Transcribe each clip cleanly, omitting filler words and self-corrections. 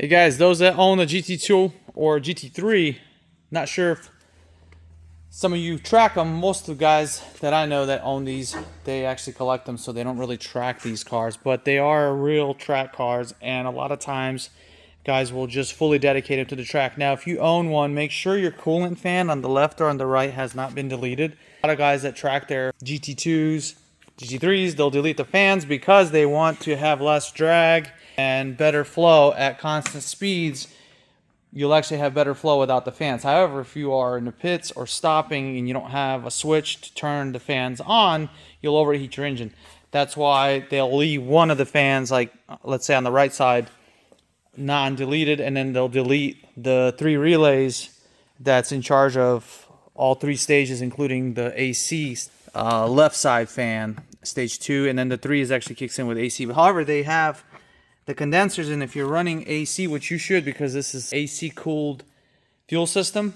Hey guys, those that own a GT2 or GT3, not sure if some of you track them. Most of the guys that I know that own these, they actually collect them, so they don't really track these cars, but they are real track cars, and a lot of times guys will just fully dedicate them to the track. Now, if you own one, make sure your coolant fan on the left or on the right has not been deleted. A lot of guys that track their GT2s, GT3s, they'll delete the fans because they want to have less drag and better flow at constant speeds. You'll actually have better flow without the fans. However, if you are in the pits or stopping and you don't have a switch to turn the fans on, you'll overheat your engine. That's why they'll leave one of the fans, like let's say on the right side, non-deleted, and then they'll delete the 3 relays that's in charge of all 3 stages, including the AC left side fan, stage 2, and then the 3 is actually kicks in with AC. But however, they have the condensers, and if you're running AC, which you should because this is AC cooled fuel system,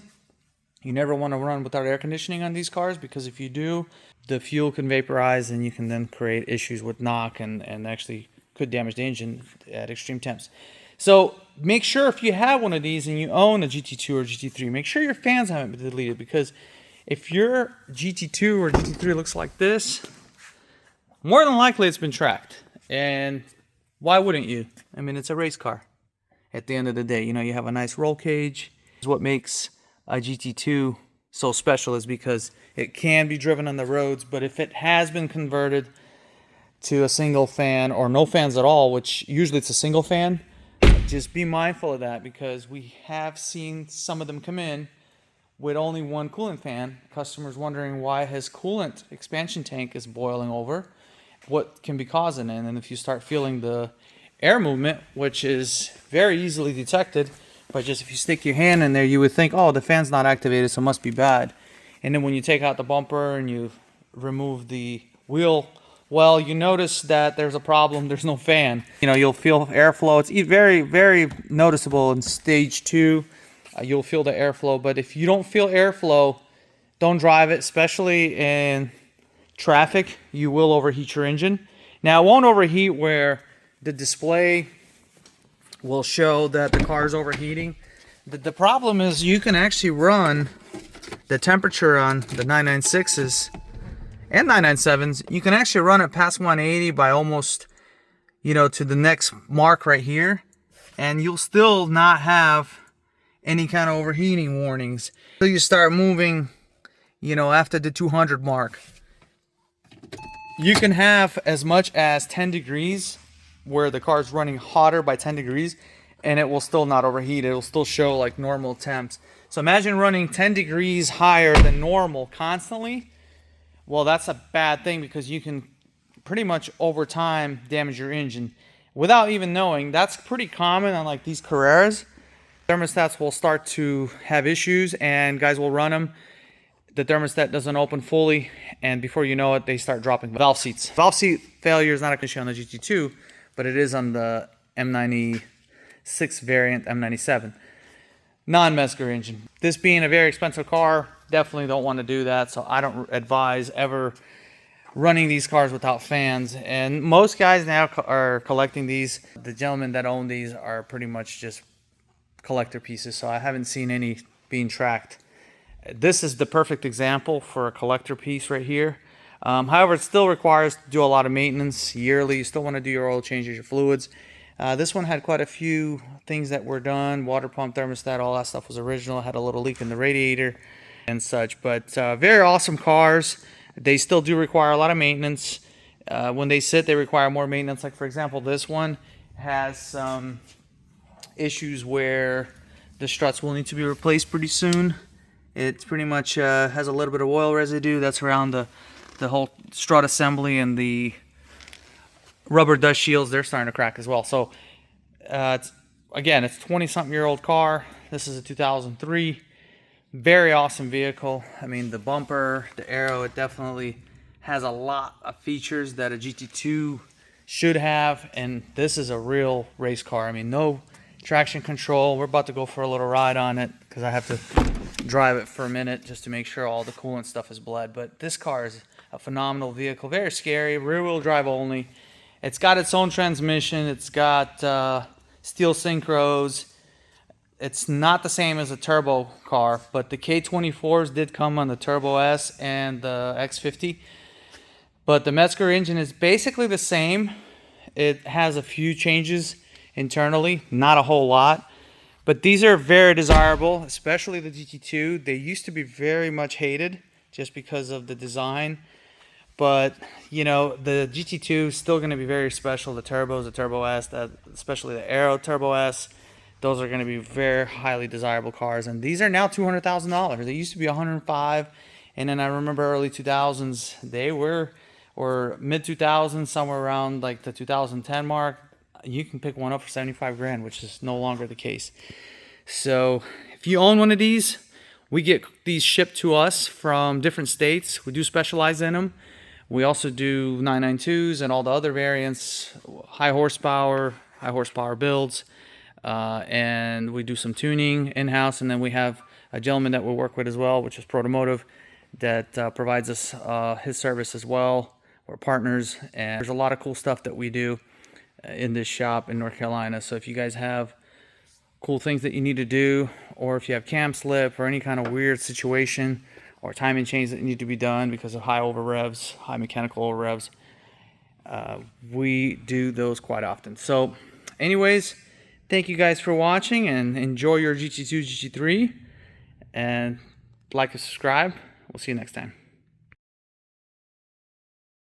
you never want to run without air conditioning on these cars, because if you do, the fuel can vaporize and you can then create issues with knock and actually could damage the engine at extreme temps. So make sure if you have one of these and you own a GT2 or GT3, make sure your fans haven't been deleted, because if your GT2 or GT3 looks like this, more than likely it's been tracked. And why wouldn't you? I mean, it's a race car. At the end of the day, you know, you have a nice roll cage. What makes a GT2 so special is because it can be driven on the roads, but if it has been converted to a single fan or no fans at all, which usually it's a single fan, just be mindful of that, because we have seen some of them come in with only one coolant fan. Customers wondering why his coolant expansion tank is boiling over, what can be causing it. And then if you start feeling the air movement, which is very easily detected, but just if you stick your hand in there, you would think, oh, the fan's not activated, so it must be bad. And then when you take out the bumper and you remove the wheel, well, you notice that there's a problem. There's no fan. You know, you'll feel airflow. It's very, very noticeable in stage 2. You'll feel the airflow. But if you don't feel airflow, don't drive it, especially in traffic. You will overheat your engine. Now, it won't overheat where the display will show that the car is overheating. The problem is you can actually run the temperature on the 996s and 997s, you can actually run it past 180 by almost, you know, to the next mark right here, and you'll still not have any kind of overheating warnings. So you start moving, you know, after the 200 mark. You can have as much as 10 degrees where the car's running hotter by 10 degrees and it will still not overheat. It will still show like normal temps. So imagine running 10 degrees higher than normal constantly. Well, that's a bad thing, because you can pretty much over time damage your engine without even knowing. That's pretty common on like these Carreras. Thermostats will start to have issues and guys will run them. The thermostat doesn't open fully, and before you know it, they start dropping valve seats. Valve seat failure is not an issue on the GT2, but it is on the M96 variant, M97. Non-Mesker engine. This being a very expensive car, definitely don't want to do that, so I don't advise ever running these cars without fans. And most guys now are collecting these. The gentlemen that own these are pretty much just collector pieces, so I haven't seen any being tracked. This is the perfect example for a collector piece right here. However, it still requires to do a lot of maintenance yearly. You still want to do your oil changes, your fluids. This one had quite a few things that were done. Water pump, thermostat, all that stuff was original. Had a little leak in the radiator and such, but very awesome cars. They still do require a lot of maintenance. When they sit, they require more maintenance. Like for example, this one has some issues where the struts will need to be replaced pretty soon. It pretty much has a little bit of oil residue that's around the whole strut assembly, and the rubber dust shields, they're starting to crack as well. So again, it's a 20-something-year-old car. This is a 2003. Very awesome vehicle. I mean, the bumper, the aero, it definitely has a lot of features that a GT2 should have, and this is a real race car. I mean, no traction control. We're about to go for a little ride on it because I have to drive it for a minute just to make sure all the coolant stuff is bled. But this car is a phenomenal vehicle. Very scary. Rear-wheel drive only. It's got its own transmission. It's got steel synchros. It's not the same as a turbo car, but the K24s did come on the Turbo S and the X50. But the Metzger engine is basically the same. It has a few changes internally, not a whole lot. But these are very desirable, especially the GT2. They used to be very much hated just because of the design. But, you know, the GT2 is still going to be very special. The turbos, the Turbo S, especially the Aero Turbo S, those are going to be very highly desirable cars. And these are now $200,000. They used to be 105. And then I remember early 2000s, they were, or mid 2000s, somewhere around like the 2010 mark. You can pick one up for 75 grand, which is no longer the case. So if you own one of these, we get these shipped to us from different states. We do specialize in them. We also do 992s and all the other variants, high horsepower builds, and we do some tuning in-house. And then we have a gentleman that we work with as well, which is Protomotive, that provides us his service as well. We're partners, and there's a lot of cool stuff that we do in this shop in North Carolina. So if you guys have cool things that you need to do, or if you have cam slip or any kind of weird situation or timing change that need to be done because of high over revs, high mechanical over revs, we do those quite often. So anyways, thank you guys for watching, and enjoy your GT2, GT3, and like and subscribe. We'll see you next time.